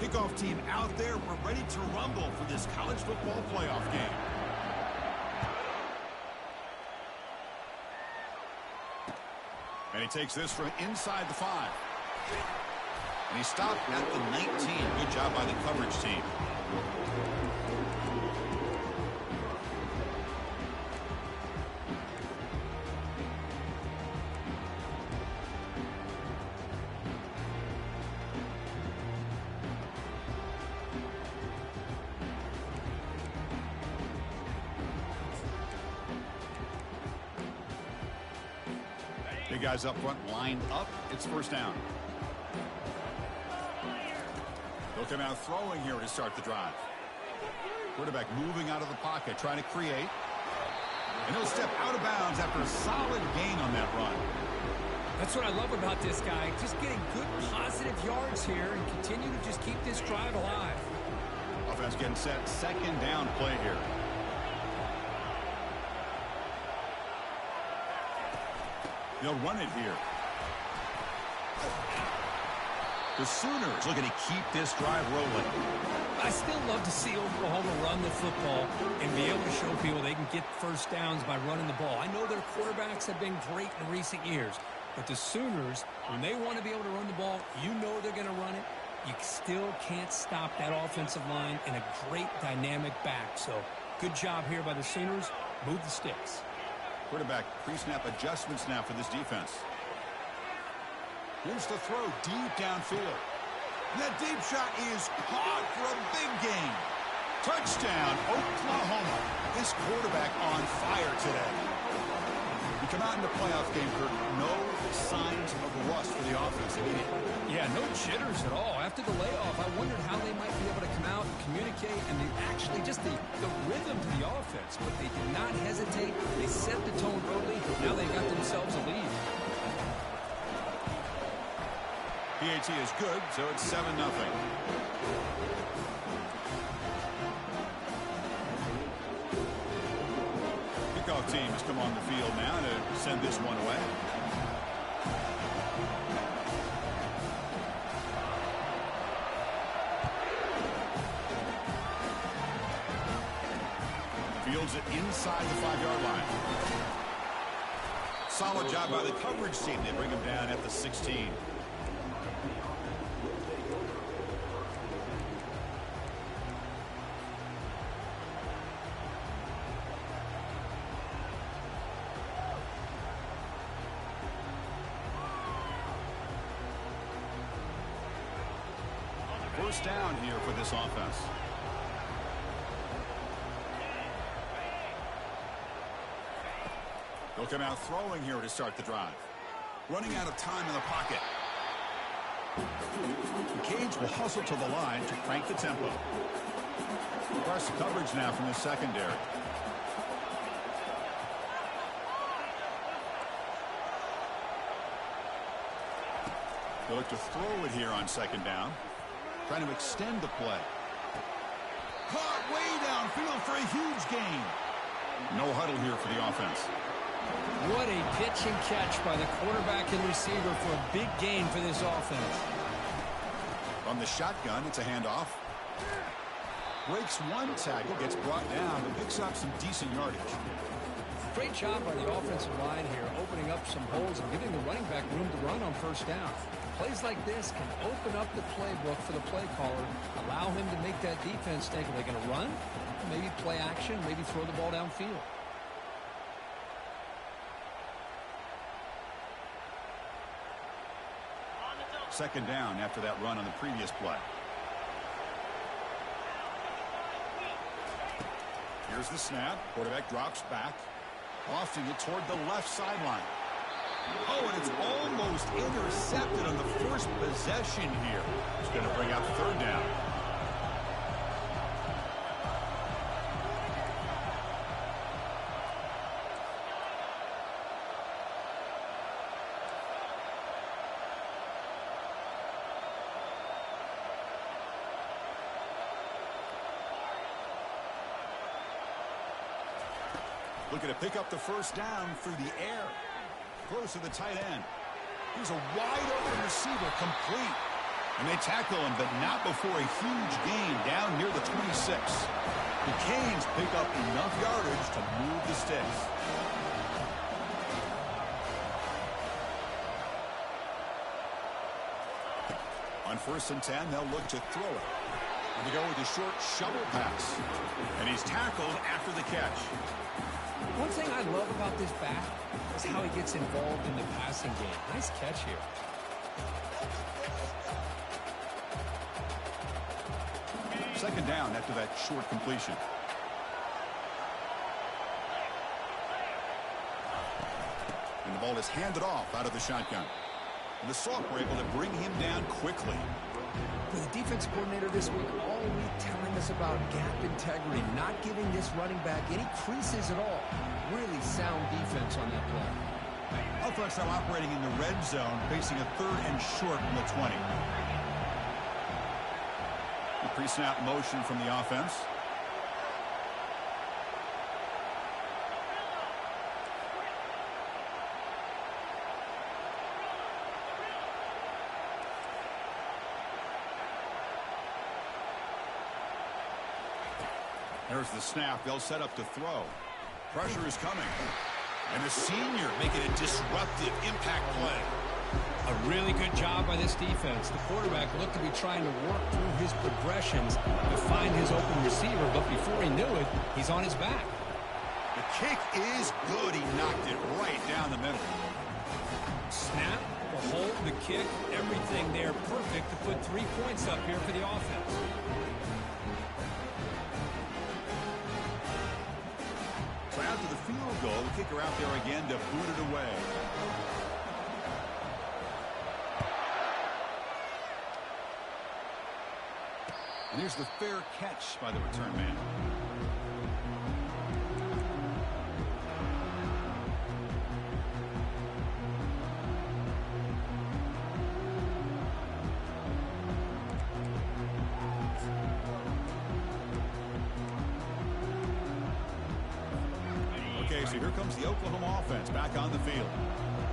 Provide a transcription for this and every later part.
Kickoff team out there. We're ready to rumble for this college football playoff game. And he takes this from inside the 5. And he stopped at the 19. Good job by the coverage team. Big guys up front lined up. It's first down. They'll come out throwing here to start the drive. Quarterback moving out of the pocket, trying to create. And he'll step out of bounds after a solid gain on that run. That's what I love about this guy. Just getting good positive yards here and continue to just keep this drive alive. Offense getting set. Second down play here. They'll run it here. The Sooners looking to keep this drive rolling. I still love to see Oklahoma run the football and be able to show people they can get first downs by running the ball. I know their quarterbacks have been great in recent years, but the Sooners, when they want to be able to run the ball, you know they're going to run it. You still can't stop that offensive line and a great dynamic back. So good job here by the Sooners. Move the sticks. Quarterback pre-snap adjustments now for this defense. Here's the throw deep downfield. That deep shot is caught for a big gain. Touchdown, Oklahoma. This quarterback on fire today. We come out in the playoff game, Kirk. No signs of rust for the offense immediately. Yeah, no jitters at all. After the layoff, I wondered how they might be able to come out and communicate and actually just the rhythm to the offense. But they did not hesitate. They set the tone early. Now they've got themselves a lead. PAT is good, so it's 7-0. Kickoff team has come on the field now to send this one away. Fields it inside the 5-yard line. Solid job by the coverage team. They bring him down at the 16. First down here for this offense. They'll come out throwing here to start the drive. Running out of time in the pocket. Cage will hustle to the line to crank the tempo. Press coverage now from the secondary. They'll look to throw it here on second down. Trying to extend the play. Caught way downfield for a huge gain. No huddle here for the offense. What a pitch and catch by the quarterback and receiver for a big gain for this offense. From the shotgun, it's a handoff. Breaks one tackle, gets brought down, but picks up some decent yardage. Great job by the offensive line here, opening up some holes and giving the running back room to run on first down. Plays like this can open up the playbook for the play caller, allow him to make that defense think, are they going to run? Maybe play action, maybe throw the ball downfield. Second down after that run on the previous play. Here's the snap. Quarterback drops back, lofting it toward the left sideline. Oh, and it's almost intercepted on the first possession here. It's going to bring out third down. Looking to pick up the first down through the air. Close to the tight end. Here's a wide open receiver, complete. And they tackle him, but not before a huge gain down near the 26. The Canes pick up enough yardage to move the sticks. On 1st and 10, they'll look to throw it. And they go with a short shovel pass. And he's tackled after the catch. One thing I love about this back is how he gets involved in the passing game. Nice catch here. Second down after that short completion. And the ball is handed off out of the shotgun. And the Sauk were able to bring him down quickly. For the defense coordinator this week, all week telling us about gap integrity, not giving this running back any creases at all. Really sound defense on that play. Offense now operating in the red zone, facing a 3rd and short from the 20. The pre-snap motion from the offense. There's the snap. They'll set up to throw. Pressure is coming. And the senior making a disruptive impact play. A really good job by this defense. The quarterback looked to be trying to work through his progressions to find his open receiver, but before he knew it, he's on his back. The kick is good. He knocked it right down the middle. Snap, the hold, the kick, everything there perfect to put 3 points up here for the offense. So after the field goal, the kicker out there again to boot it away. And here's the fair catch by the return man. Okay, so here comes the Oklahoma offense back on the field.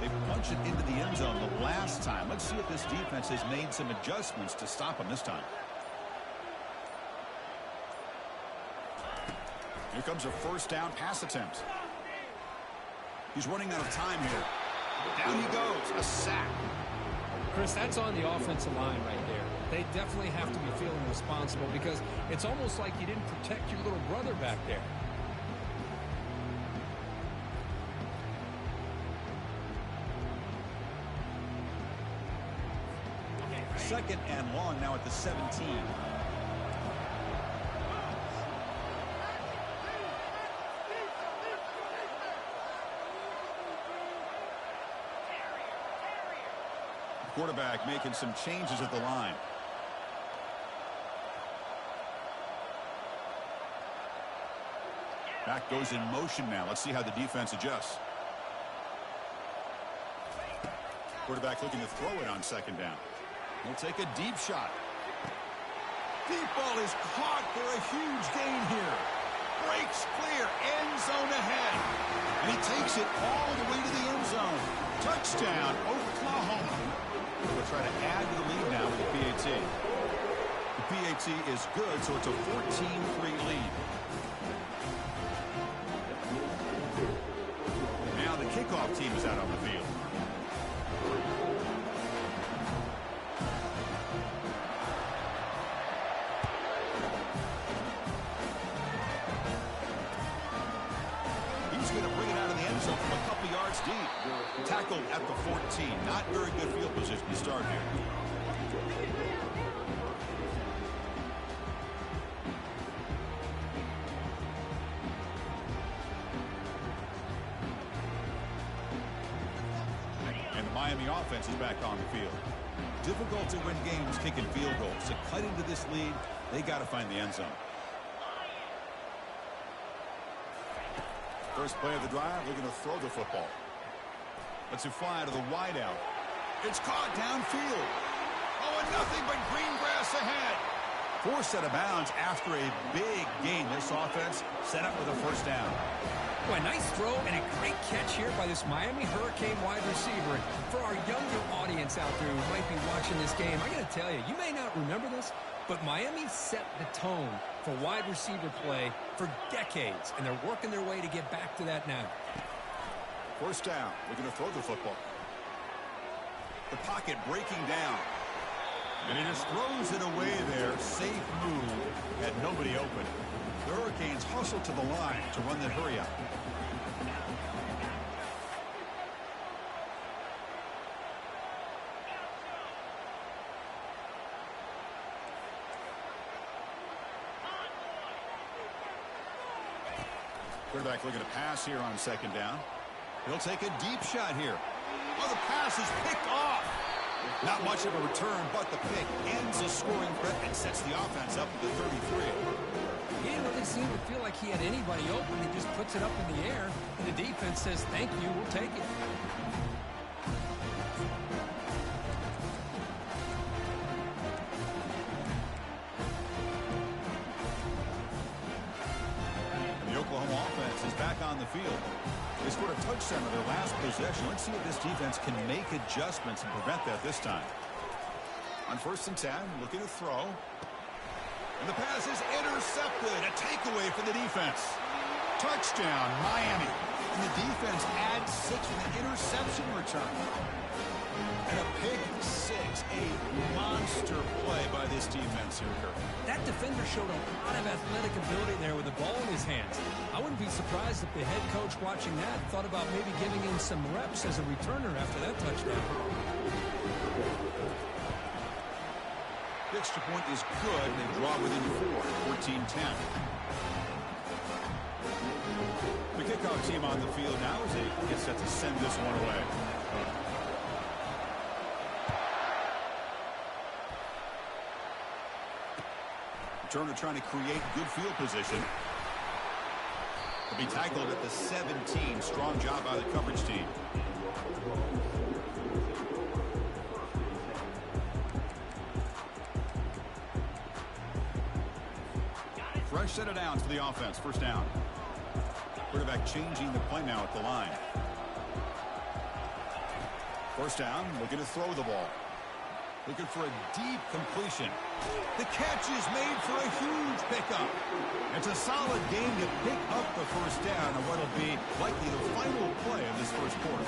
They punch it into the end zone the last time. Let's see if this defense has made some adjustments to stop them this time. Here comes a 1st down pass attempt. He's running out of time here. Down he goes. A sack. Chris, that's on the offensive line right there. They definitely have to be feeling responsible because it's almost like you didn't protect your little brother back there. Second and long now at the 17. Quarterback making some changes at the line. Back goes in motion now. Let's see how the defense adjusts. Quarterback looking to throw it on 2nd down. He'll take a deep shot. Deep ball is caught for a huge gain here. Breaks clear. End zone ahead. And he takes it all the way to the end zone. Touchdown, Oklahoma. They'll try to add to the lead now with the PAT. The PAT is good, so it's a 14-3 lead. Now the kickoff team is out on the field. He's going to bring it out of the end zone from a couple yards deep. Tackled at the 14. Not very good field position to start here. And the Miami offense is back on the field. Difficult to win games kicking field goals. To cut into this lead, they got to find the end zone. First play of the drive, looking to throw the football. Let's it fly to the wideout. It's caught downfield. Oh, and nothing but green grass ahead. Forced out of bounds after a big gain. This offense set up with a 1st down. Boy, nice throw and a great catch here by this Miami Hurricane wide receiver. For our younger audience, audience out there who might be watching this game, I got to tell you, you may not remember this, but Miami set the tone for wide receiver play for decades, and they're working their way to get back to that now. First down. We're going to throw the football. The pocket breaking down. And he just throws it away there. Safe move. Had nobody open. The Hurricanes hustle to the line to run the hurry up. Quarterback looking to pass here on second down. He'll take a deep shot here. Oh, the pass is picked off. Not much of a return, but the pick ends a scoring threat and sets the offense up at the 33. He didn't really seem to feel like he had anybody open. He just puts it up in the air, and the defense says, thank you, we'll take it. The Oklahoma offense is back on the field. They scored a touchdown on their last possession. Let's see if this defense can make adjustments and prevent that this time. On 1st and 10, looking to throw. And the pass is intercepted. A takeaway for the defense. Touchdown, Miami. And the defense adds 6 with an interception return. And a pick 6, a monster play by this defense here, Kirk. That defender showed a lot of athletic ability there with the ball in his hands. I wouldn't be surprised if the head coach watching that thought about maybe giving him some reps as a returner after that touchdown. The extra point is good. They draw within 4, 14-10. The kickoff team on the field now as they get set to send this one away. Turner trying to create good field position. He'll be tackled at the 17. Strong job by the coverage team. Fresh set of downs for the offense. First down. Quarterback changing the play now at the line. First down, looking to throw the ball. Looking for a deep completion. The catch is made for a huge pickup. It's a solid game to pick up the first down on what will be likely the final play of this first quarter.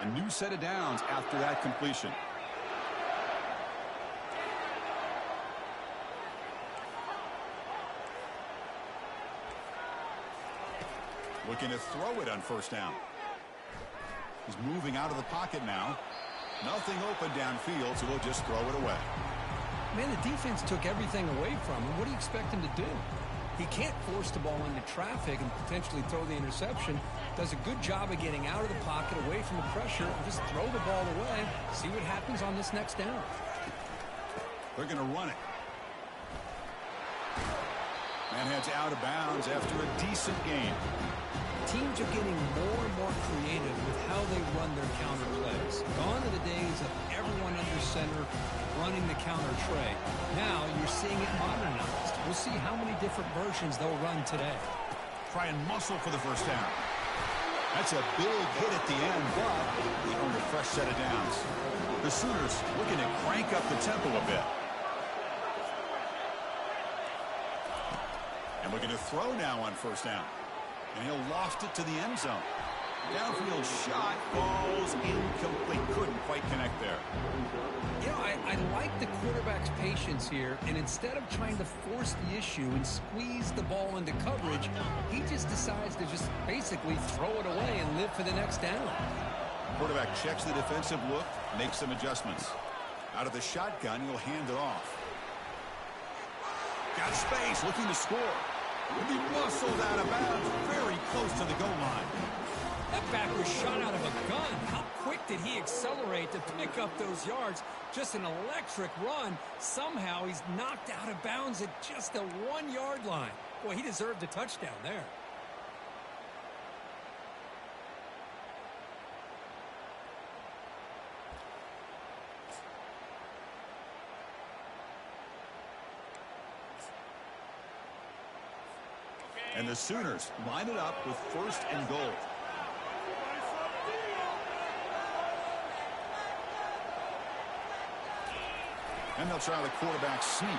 A new set of downs after that completion. Looking to throw it on first down. He's moving out of the pocket now. Nothing open downfield, so he'll just throw it away. Man, the defense took everything away from him. What do you expect him to do? He can't force the ball into traffic and potentially throw the interception. Does a good job of getting out of the pocket, away from the pressure, and just throw the ball away. See what happens on this next down. They're going to run it. And heads out of bounds after a decent game. Teams are getting more and more creative with how they run their counter plays. Gone are the days of everyone under center running the counter tray. Now you're seeing it modernized. We'll see how many different versions they'll run today. Try and muscle for the first down. That's a big hit at the end, but they earned a fresh set of downs. The Sooners looking to crank up the tempo a bit. And looking to throw now on first down. And he'll loft it to the end zone. Downfield shot falls incomplete. Couldn't quite connect there. You know, I like the quarterback's patience here, and instead of trying to force the issue and squeeze the ball into coverage, he just decides to just basically throw it away and live for the next down. Quarterback checks the defensive look, makes some adjustments. Out of the shotgun, he'll hand it off. Got space, looking to score. Will be muscled out of bounds, very close to the goal line. That back was shot out of a gun. How quick did he accelerate to pick up those yards? Just an electric run. Somehow he's knocked out of bounds at just the 1-yard line. Boy, he deserved a touchdown there. And the Sooners line it up with 1st and goal. And they'll try the quarterback sneak.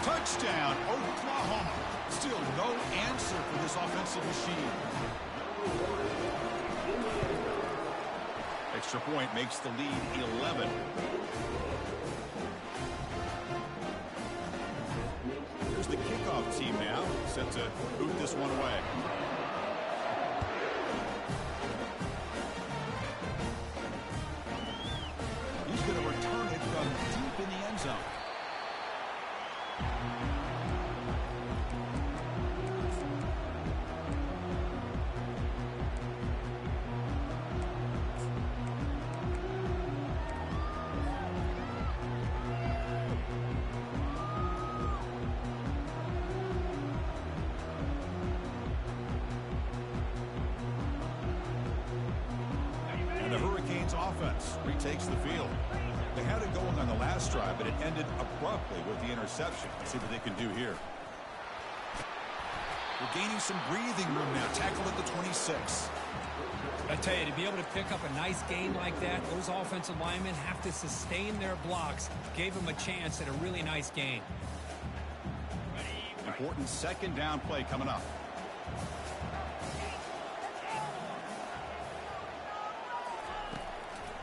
Touchdown, Oklahoma. Still no answer for this offensive machine. Extra point makes the lead 11. Here's the kickoff team now, set to boot this one away. He's going to return it from deep in the end zone. Offense retakes the field. They had it going on the last drive, but it ended abruptly with the interception. Let's see what they can do here. We're gaining some breathing room now. Tackled at the 26. I tell you, to be able to pick up a nice gain like that, those offensive linemen have to sustain their blocks. Gave them a chance at a really nice gain. Important 2nd down play coming up.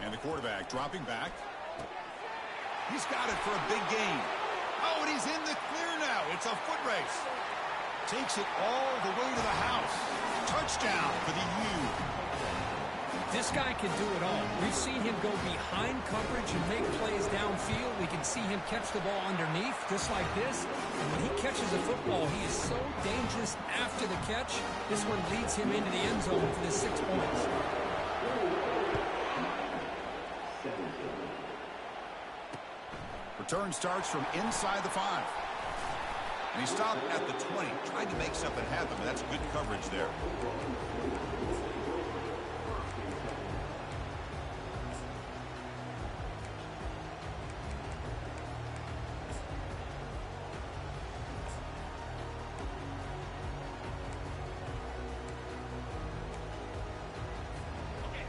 And the quarterback dropping back. He's got it for a big gain. Oh, and he's in the clear now. It's a foot race. Takes it all the way to the house. Touchdown for the U. This guy can do it all. We've seen him go behind coverage and make plays downfield. We can see him catch the ball underneath, just like this. And when he catches a football, he is so dangerous after the catch. This one leads him into the end zone for the 6 points. Return starts from inside the 5. And he stopped at the 20, trying to make something happen, but that's good coverage there.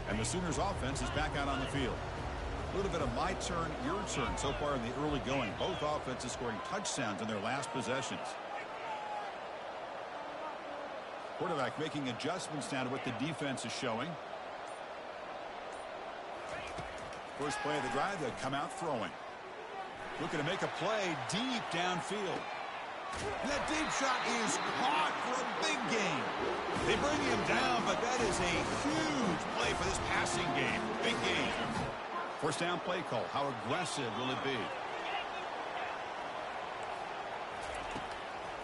And the Sooners offense is back out on the field. A little bit of my turn, your turn so far in the early going. Both offenses scoring touchdowns in their last possessions. Quarterback making adjustments now to what the defense is showing. First play of the drive, they come out throwing. Looking to make a play deep downfield. And that deep shot is caught for a big gain. They bring him down, but that is a huge play for this passing game. Big game. First down play call. How aggressive will it be?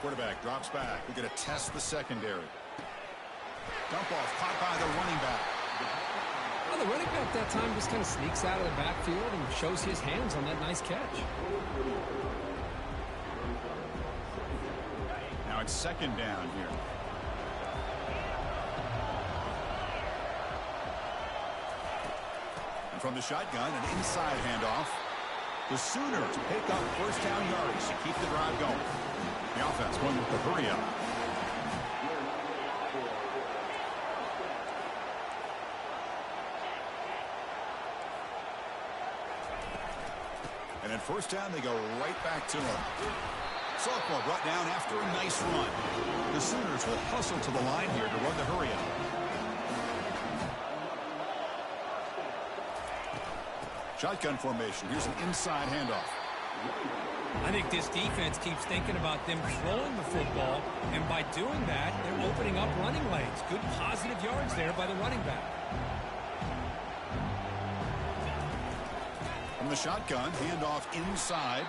Quarterback drops back. We're going to test the secondary. Dump off caught by the running back. Well, the running back that time just kind of sneaks out of the backfield and shows his hands on that nice catch. Now it's 2nd down here. And from the shotgun, an inside handoff. The Sooners pick up first down yardage to keep the drive going. The offense going with the hurry up. And then first down, they go right back to him. Sophomore brought down after a nice run. The Sooners will hustle to the line here to run the hurry up. Shotgun formation. Here's an inside handoff. I think this defense keeps thinking about them throwing the football, and by doing that, they're opening up running lanes. Good positive yards there by the running back. From the shotgun, handoff inside.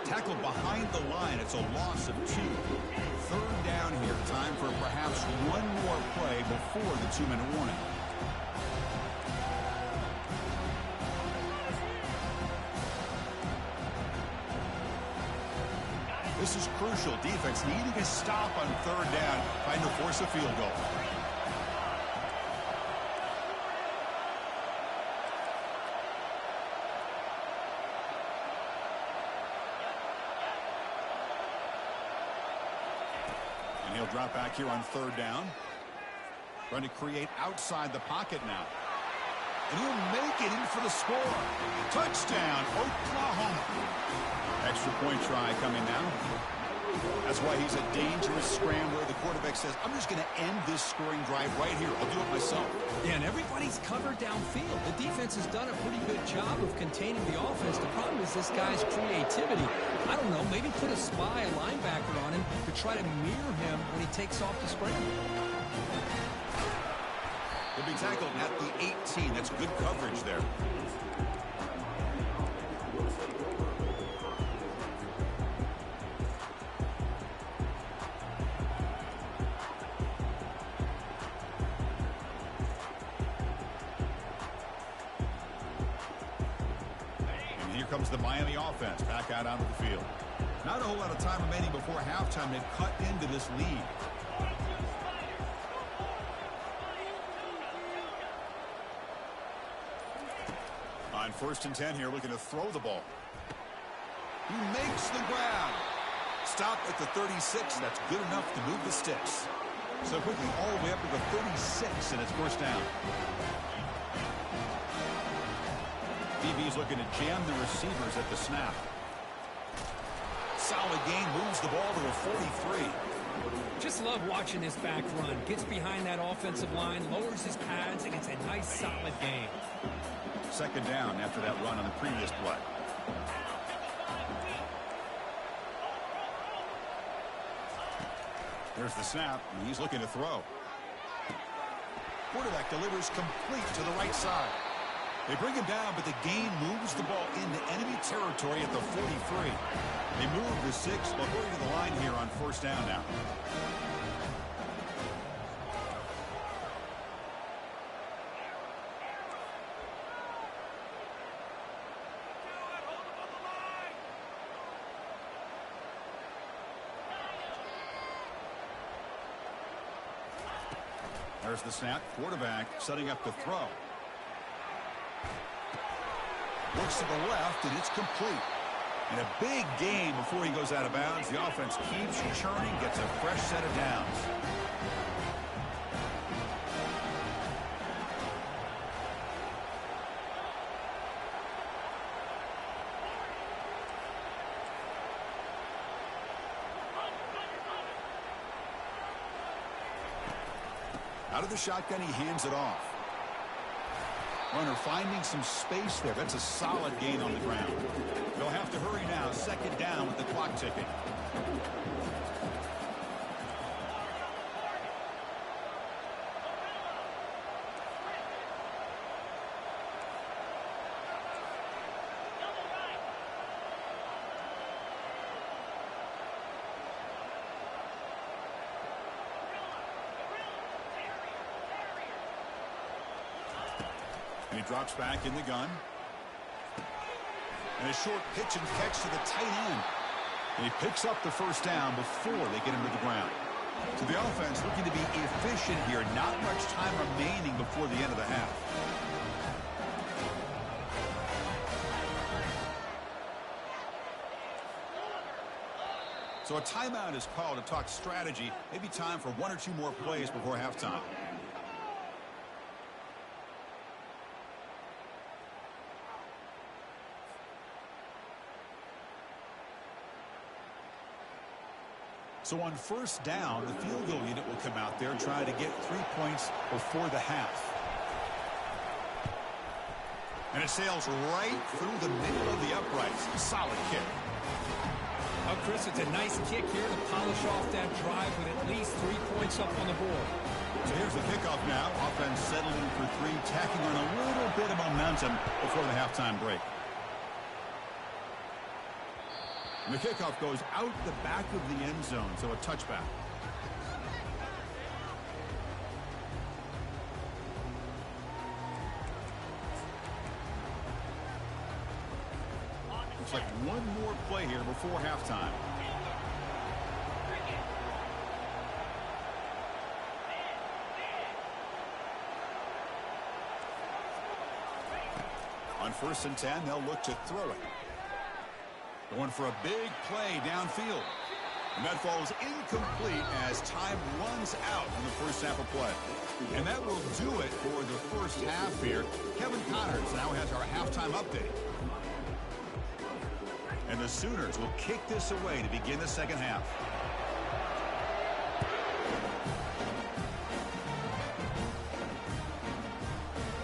Tackled behind the line. It's a loss of 2. Third down here. Time for perhaps one more play before the 2-minute warning. This is crucial. Defense needing a stop on 3rd down, trying to force a field goal. He'll drop back here on third down. Trying to create outside the pocket now. And he'll make it in for the score. Touchdown, Oklahoma. Extra point try coming now. That's why he's a dangerous scrambler. The quarterback says, I'm just going to end this scoring drive right here. I'll do it myself. Yeah, and everybody's covered downfield. The defense has done a pretty good job of containing the offense. The problem is this guy's creativity. I don't know, maybe put a spy, a linebacker on him to try to mirror him when he takes off the scramble. He'll be tackled at the 18. That's good coverage there. And here comes the Miami offense back out onto the field. Not a whole lot of time remaining before halftime. They've cut into this lead. On 1st and 10 here, looking to throw the ball. He makes the grab. Stop at the 36. That's good enough to move the sticks. So quickly all the way up to the 36, and it's first down. DB's looking to jam the receivers at the snap. Solid gain, moves the ball to the 43. Just love watching this back run. Gets behind that offensive line, lowers his pads, and it's a nice, solid game. Second down after that run on the previous play. There's the snap, and he's looking to throw. Quarterback delivers complete to the right side. They bring him down, but the gain moves the ball into enemy territory at the 43. They move the 6, but going to the line here on first down now. There's the snap. Quarterback setting up the throw. Looks to the left, and it's complete. And a big gain before he goes out of bounds. The offense keeps churning, gets a fresh set of downs. Out of the shotgun, he hands it off. Runner finding some space there. That's a solid gain on the ground. They'll have to hurry now. Second down with the clock ticking. And he drops back in the gun. And a short pitch and catch to the tight end. And he picks up the first down before they get him to the ground. So the offense looking to be efficient here. Not much time remaining before the end of the half. So a timeout is called to talk strategy. Maybe time for one or two more plays before halftime. So on first down, the field goal unit will come out there trying to get 3 points before the half. And it sails right through the middle of the uprights. Solid kick. Oh, Chris, it's a nice kick here to polish off that drive with at least 3 points up on the board. So here's the kickoff now. Offense settling for 3, tacking on a little bit of momentum before the halftime break. And the kickoff goes out the back of the end zone, so a touchback. Looks like one more play here before halftime. On 1st and 10, they'll look to throw it. Going for a big play downfield. And that falls incomplete as time runs out in the first half of play. And that will do it for the first half here. Kevin Connors now has our halftime update. And the Sooners will kick this away to begin the second half.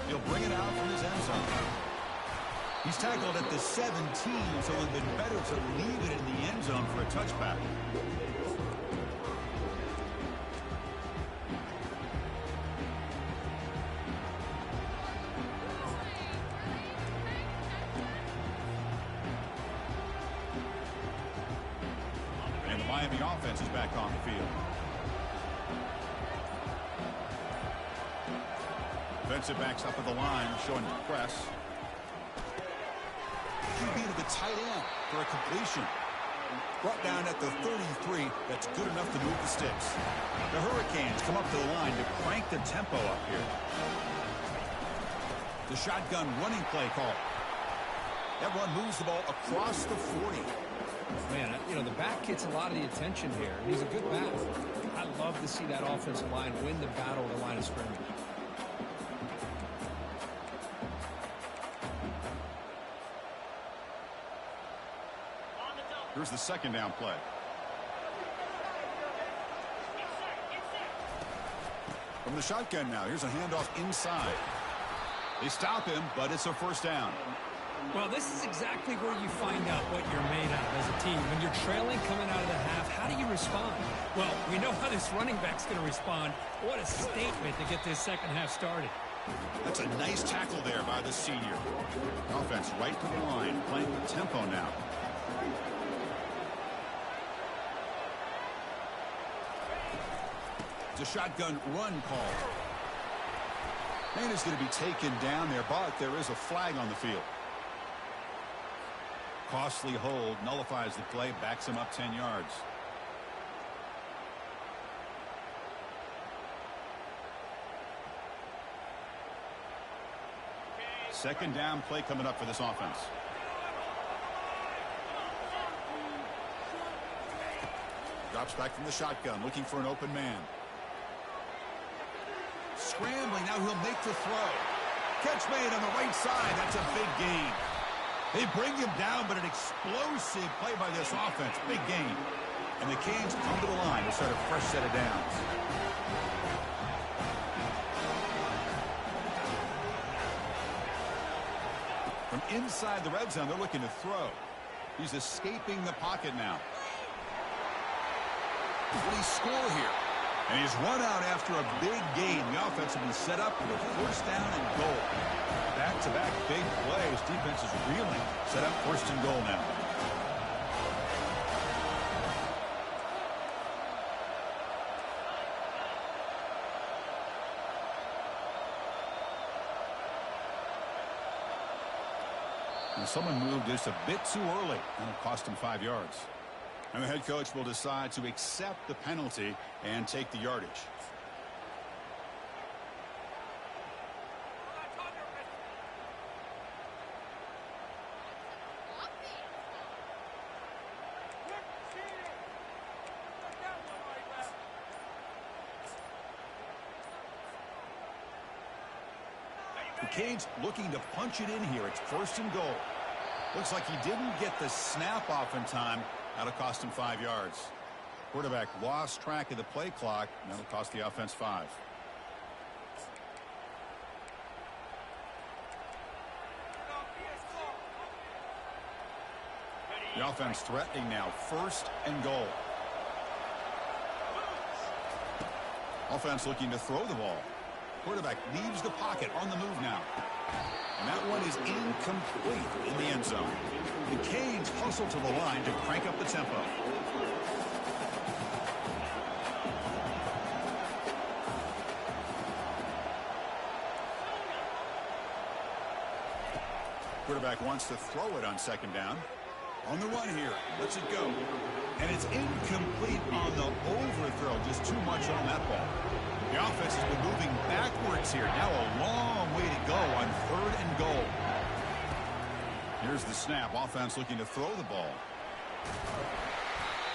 He'll bring it out from his end zone. He's tackled at the 17, so it would have been better to leave it in the end zone for a touchback. And the Miami offense is back on the field. Defensive backs up at the line, showing the press. QB to the tight end for a completion. Brought down at the 33. That's good enough to move the sticks. The Hurricanes come up to the line to crank the tempo up here. The shotgun running play call. That run moves the ball across the 40. Man, you know, the back gets a lot of the attention here. He's a good back. I love to see that offensive line win the battle at the line of scrimmage. Here's the second down play. From the shotgun now, here's a handoff inside. They stop him, but it's a first down. Well, this is exactly where you find out what you're made of as a team. When you're trailing coming out of the half, how do you respond? Well, we know how this running back's going to respond. What a statement to get this second half started. That's a nice tackle there by the senior. Offense right to the line, playing with tempo now. It's a shotgun run call. Man is going to be taken down there, but there is a flag on the field. Costly hold, nullifies the play, backs him up 10 yards. Second down play coming up for this offense. Drops back from the shotgun, looking for an open man. Scrambling, now he'll make the throw. Catch made on the right side, that's a big gain. They bring him down, but an explosive play by this offense, big gain. And the Canes come to the line to start a fresh set of downs. From inside the red zone, they're looking to throw. He's escaping the pocket now. What do he score here? And he's run out after a big gain. The offense will be set up with a first down and goal. Back-to-back big plays. Defense is reeling. Set up first and goal now. And someone moved this a bit too early, and it cost him 5 yards. And the head coach will decide to accept the penalty and take the yardage. The Canes looking to punch it in here. It's first and goal. Looks like he didn't get the snap off in time. That'll cost him 5 yards. Quarterback lost track of the play clock. That'll cost the offense 5. The offense threatening now. First and goal. Offense looking to throw the ball. Quarterback leaves the pocket on the move now. And that one is incomplete in the end zone. The Canes hustle to the line to crank up the tempo. Quarterback wants to throw it on second down. On the run here. Lets it go. And it's incomplete on the overthrow. Just too much on that ball. The offense has been moving backwards here. Now a long way to go on third and goal. Here's the snap. Offense looking to throw the ball.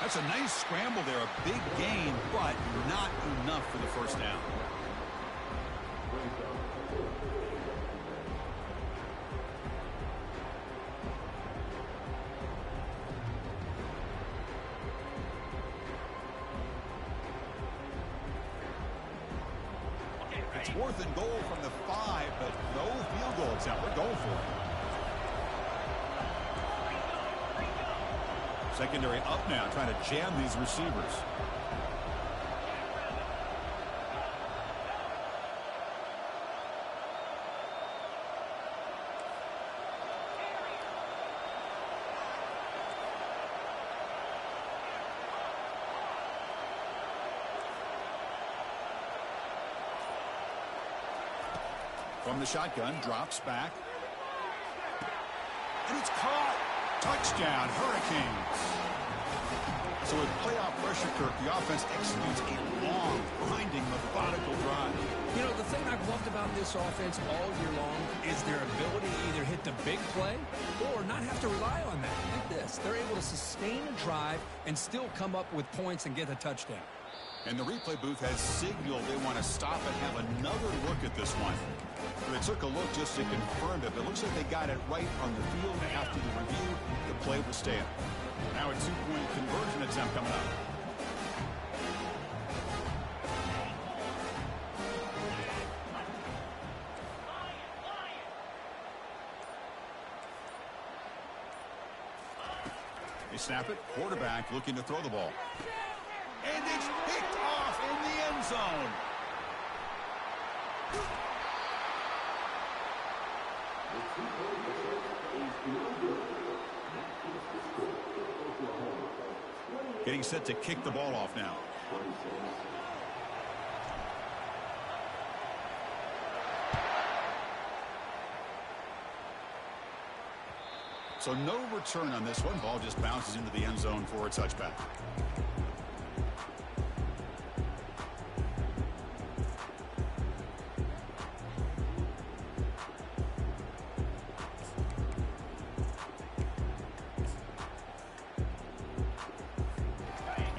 That's a nice scramble there, a big gain, but not enough for the first down. It's 4th and goal from the 5, but no field goal attempt. We're going for it. Secondary up now, trying to jam these receivers. From the shotgun, drops back. And it's caught. Touchdown, Hurricanes. So with playoff pressure, Kirk, the offense executes a long, grinding, methodical drive. You know, the thing I've loved about this offense all year long is their ability to either hit the big play or not have to rely on that. Like this. They're able to sustain a drive and still come up with points and get a touchdown. And the replay booth has signaled they want to stop and have another look at this one. They took a look just to confirm it, but it looks like they got it right on the field. After the review, the play will stand. Now a 2-point conversion attempt coming up. They snap it. Quarterback looking to throw the ball. And it's picked off in the end zone. Getting set to kick the ball off now. So no return on this one. Ball just bounces into the end zone for a touchback.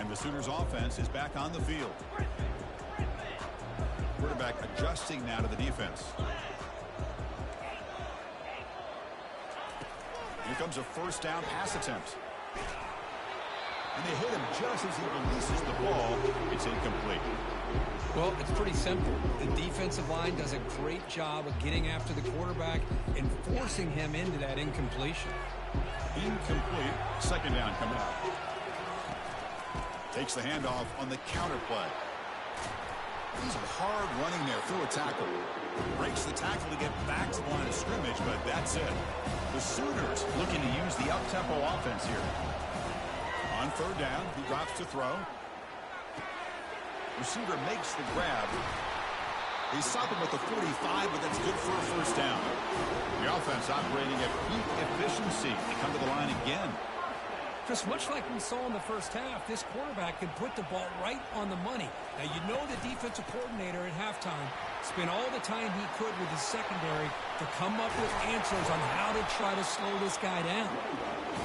The Sooners offense is back on the field. Quarterback adjusting now to the defense. Here comes a first down pass attempt. And they hit him just as he releases the ball. It's incomplete. Well, it's pretty simple. The defensive line does a great job of getting after the quarterback and forcing him into that incompletion. Incomplete. Second down coming up. Takes the handoff on the counter play. He's hard running there through a tackle. Breaks the tackle to get back to the line of scrimmage, but that's it. The Sooners looking to use the up-tempo offense here. On third down, he drops to throw. Receiver makes the grab. They stop him at the 45, but that's good for a first down. The offense operating at peak efficiency. They come to the line again. Chris, much like we saw in the first half, this quarterback can put the ball right on the money. Now, you know the defensive coordinator at halftime spent all the time he could with his secondary to come up with answers on how to try to slow this guy down.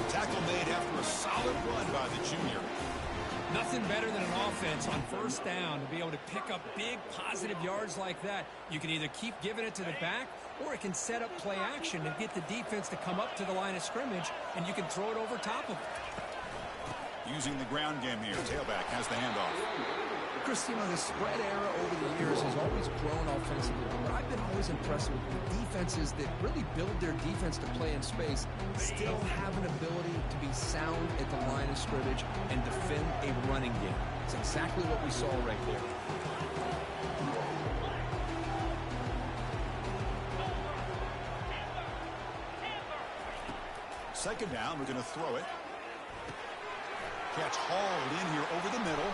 Tackle made after a solid run by the junior. Nothing better than an offense on first down to be able to pick up big positive yards like that. You can either keep giving it to the back, or it can set up play action and get the defense to come up to the line of scrimmage, and you can throw it over top of it. Using the ground game here. Tailback has the handoff. Chris, you know, the spread era over the years has always grown offensively, but I've been always impressed with the defenses that really build their defense to play in space, still have an ability to be sound at the line of scrimmage and defend a running game. It's exactly what we saw right there. Second down, we're going to throw it. Catch hauled in here over the middle.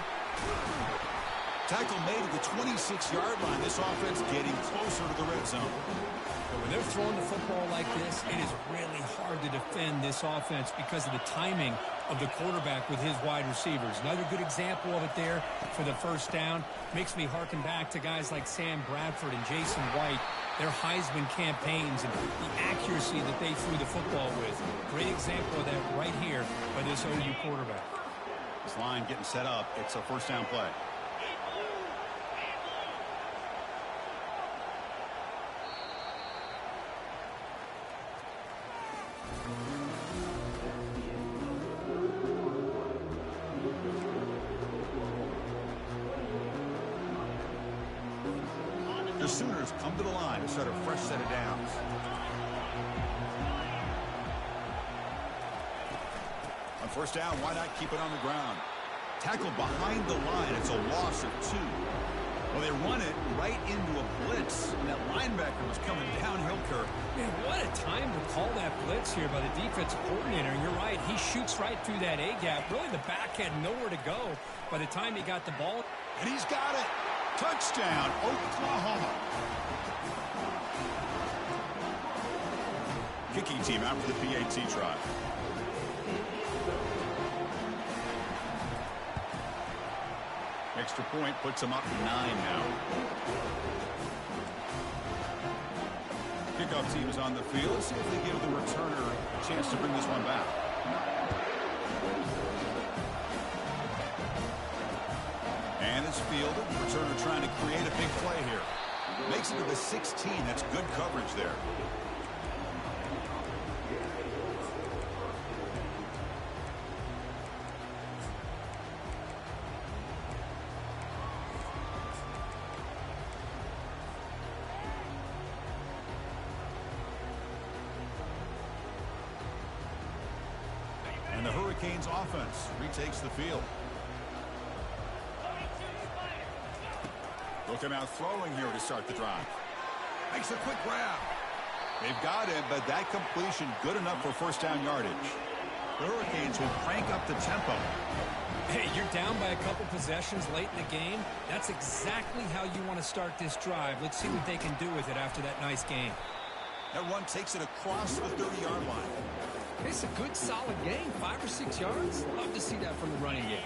Tackle made at the 26-yard line. This offense getting closer to the red zone. But when they're throwing the football like this, it is really hard to defend this offense because of the timing of the quarterback with his wide receivers. Another good example of it there for the first down. Makes me harken back to guys like Sam Bradford and Jason White, their Heisman campaigns and the accuracy that they threw the football with. Great example of that right here by this OU quarterback. This line getting set up. It's a first down play. The Sooners come to the line to start a fresh set of downs. On first down, why not keep it on the ground? Tackled behind the line. It's a loss of 2. Well, they run it right into a blitz, and that linebacker was coming downhill, Kirk. Man, what a time to call that blitz here by the defensive coordinator. And you're right, he shoots right through that A-gap. Really, the back had nowhere to go by the time he got the ball. And he's got it. Touchdown, Oklahoma. Kicking team after the PAT try. Extra point puts them up 9 now. Kickoff team is on the field. Let's see if they give the returner a chance to bring this one back. And it's fielded. The returner trying to create a big play here. Makes it to the 16. That's good coverage there. And the Hurricanes offense retakes the field. Looking out throwing here to start the drive. Makes a quick grab. They've got it, but that completion good enough for first down yardage. The Hurricanes will crank up the tempo. Hey, you're down by a couple possessions late in the game. That's exactly how you want to start this drive. Let's see what they can do with it after that nice game. That one takes it across the 30-yard line. It's a good, solid game. 5 or 6 yards. Love to see that from the running game.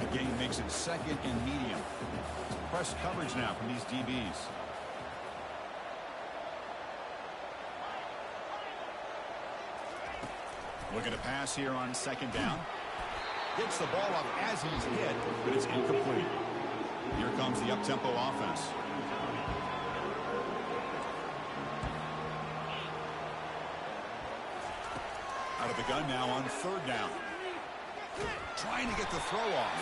The game makes it second and medium. Press coverage now from these DBs. Looking to pass here on second down. Gets the ball up as he's hit, but it's incomplete. Here comes the up-tempo offense. Out of the gun now on third down. Trying to get the throw off.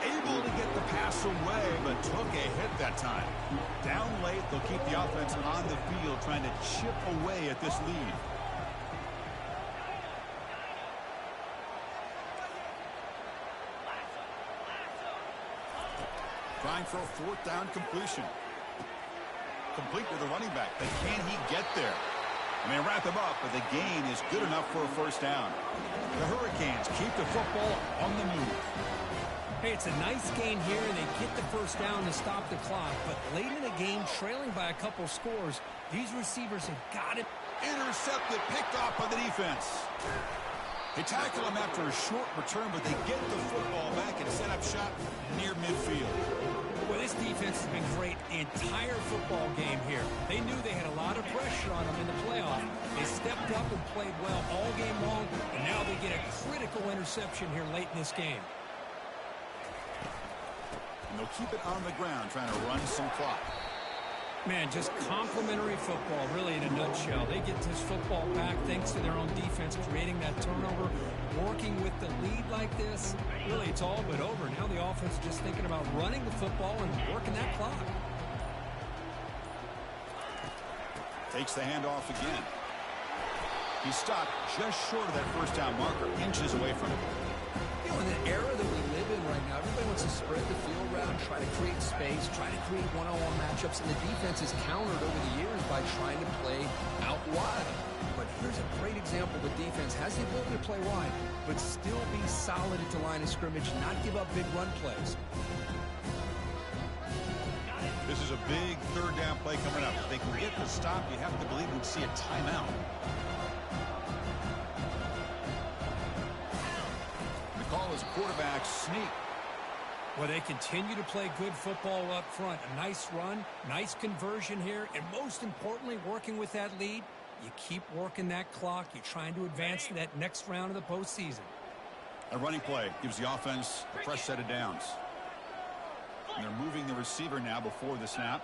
Able to get the pass away, but took a hit that time. Down late, they'll keep the offense on the field, trying to chip away at this lead. Trying for a fourth down completion. Complete with the running back, but can he get there? And they wrap him up, but the gain is good enough for a first down. The Hurricanes keep the football on the move. Hey, it's a nice gain here, and they get the first down to stop the clock. But late in the game, trailing by a couple scores, these receivers have got it. Intercepted, picked off by the defense. They tackle him after a short return, but they get the football back and set up shop near midfield. Well, this defense has been great the entire football game here. They knew they had a lot of pressure on them in the playoff. They stepped up and played well all game long, and now they get a critical interception here late in this game. And they'll keep it on the ground, trying to run some clock. Man, just complimentary football, really, in a nutshell. They get this football back thanks to their own defense, creating that turnover, working with the lead like this. Really, it's all but over. Now the offense is just thinking about running the football and working that clock. Takes the handoff again. He stopped just short of that first down marker, inches away from it. You know, in the era that we live in right now, everybody wants to spread the field around, try to create space, try to create one-on-one matchups, and the defense has countered over the years by trying to play out wide. But here's a great example. The defense has the ability to play wide, but still be solid at the line of scrimmage, not give up big run plays. This is a big third down play coming up. If they can get the stop, you have to believe we'd see a timeout. Call his quarterback sneak. Well, they continue to play good football up front. A nice run, nice conversion here, and most importantly, working with that lead, you keep working that clock. You're trying to advance to that next round of the postseason. A running play gives the offense a fresh set of downs. And they're moving the receiver now before the snap.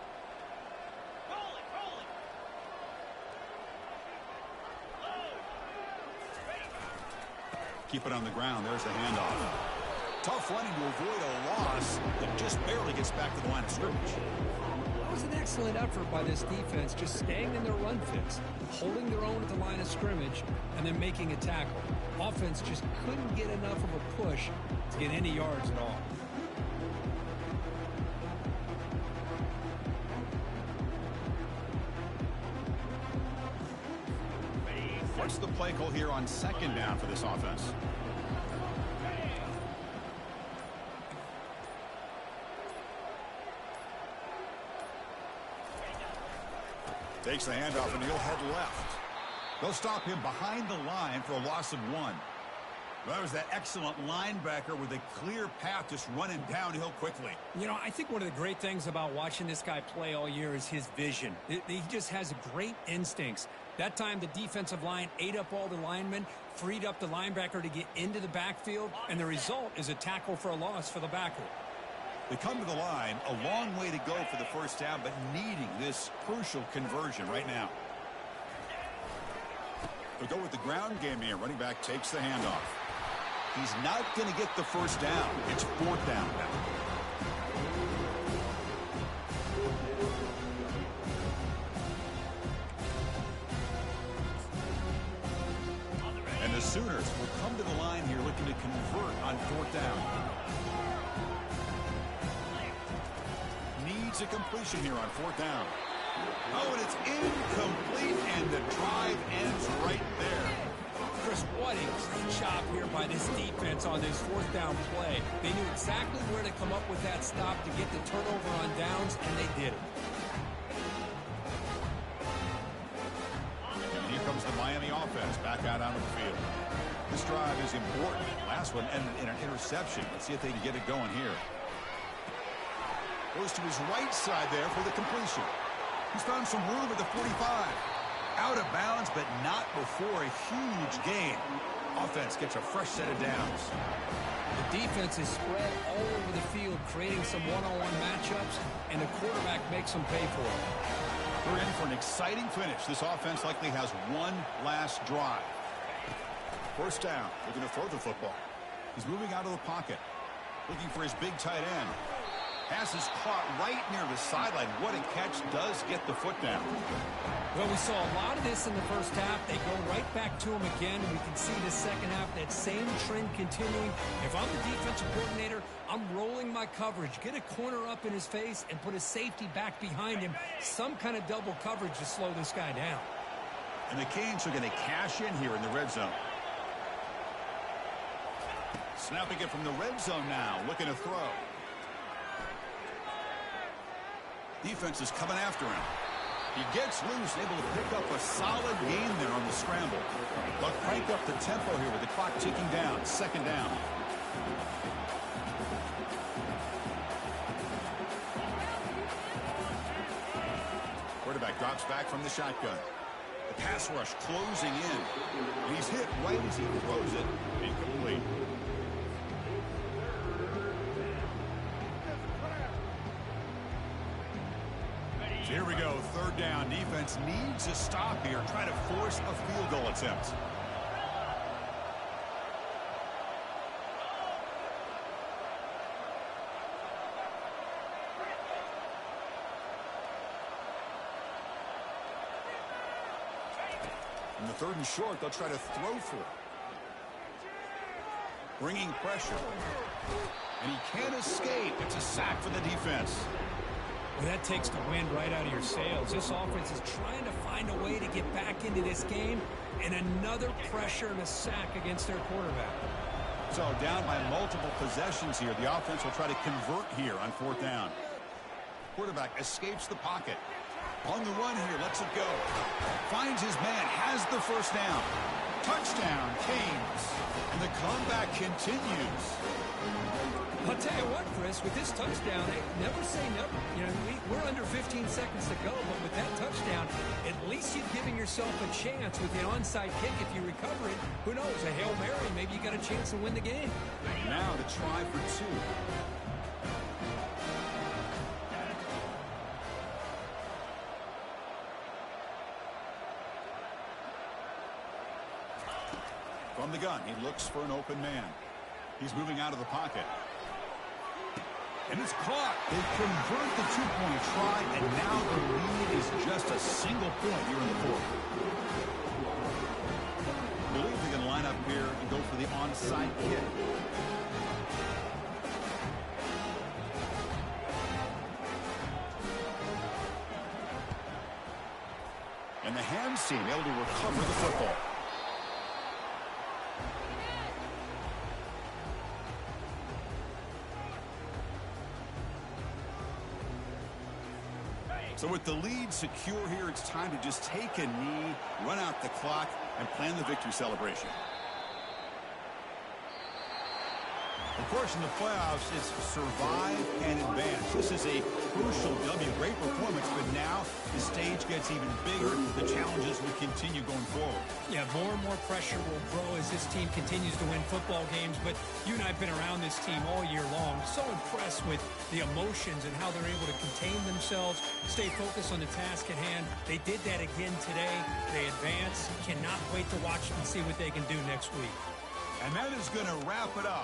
Keep it on the ground. There's the handoff. Tough running to avoid a loss that just barely gets back to the line of scrimmage. That was an excellent effort by this defense, just staying in their run fix, holding their own at the line of scrimmage, and then making a tackle. Offense just couldn't get enough of a push to get any yards at all. What's the play call here on second down for this offense? Takes the handoff, and he'll head left. They'll stop him behind the line for a loss of 1. That was that excellent linebacker with a clear path just running downhill quickly. You know, I think one of the great things about watching this guy play all year is his vision. He just has great instincts. That time, the defensive line ate up all the linemen, freed up the linebacker to get into the backfield, and the result is a tackle for a loss for the backer. They come to the line, a long way to go for the first down, but needing this crucial conversion right now. They'll go with the ground game here. Running back takes the handoff. He's not going to get the first down. It's 4th down now. And the Sooners will come to the line here looking to convert on 4th down. Needs a completion here on 4th down. Oh, and it's incomplete, and the drive ends right there. Chris, what a great job here by this defense on this 4th down play. They knew exactly where to come up with that stop to get the turnover on downs, and they did it. And here comes the Miami offense back out onto the field. This drive is important. Last one ended in an interception. Let's see if they can get it going here. Goes to his right side there for the completion. He's found some room at the 45. Out of bounds, but not before a huge gain. Offense gets a fresh set of downs. The defense is spread all over the field, creating some one-on-one matchups, and the quarterback makes them pay for it. We're in for an exciting finish. This offense likely has one last drive. First down. They're going to throw the football. He's moving out of the pocket, looking for his big tight end. Pass is caught right near the sideline. What a catch. Does get the foot down. Well, we saw a lot of this in the first half. They go right back to him again. We can see the second half, that same trend continuing. If I'm the defensive coordinator, I'm rolling my coverage. Get a corner up in his face and put a safety back behind him. Some kind of double coverage to slow this guy down. And the Canes are going to cash in here in the red zone. Snapping it from the red zone now. Looking to throw. Defense is coming after him. He gets loose, able to pick up a solid gain there on the scramble. But crank up the tempo here with the clock ticking down. 2nd down. Quarterback drops back from the shotgun. The pass rush closing in. And he's hit right as he throws it. Incomplete. So here we go, 3rd down. Defense needs a stop here. Try to force a field goal attempt. In the 3rd and short, they'll try to throw for it. Bringing pressure. And he can't escape. It's a sack for the defense. Well, that takes the wind right out of your sails. This offense is trying to find a way to get back into this game, and another pressure and a sack against their quarterback. So down by multiple possessions here. The offense will try to convert here on 4th down. Quarterback escapes the pocket. On the run here, lets it go. Finds his man, has the first down. Touchdown, Canes. And the comeback continues. I'll tell you what, Chris, with this touchdown, never say never. You know, we're under 15 seconds to go, but with that touchdown, at least you're giving yourself a chance with the onside kick. If you recover it, who knows, a Hail Mary, maybe you got a chance to win the game. Now to try for two. From the gun, he looks for an open man. He's moving out of the pocket. And it's caught. They convert the two-point try, and now the lead is just a single point here in the fourth. I believe they're going to line up here and go for the onside kick. And the Hams team able to recover the football. So with the lead secure here, it's time to just take a knee, run out the clock, and plan the victory celebration. Of course, in the playoffs, it's survive and advance. This is a crucial W. Great performance, but now the stage gets even bigger. The challenges will continue going forward. Yeah, more and more pressure will grow as this team continues to win football games. But you and I have been around this team all year long. So impressed with the emotions and how they're able to contain themselves, stay focused on the task at hand. They did that again today. They advance. Cannot wait to watch and see what they can do next week. And that is going to wrap it up.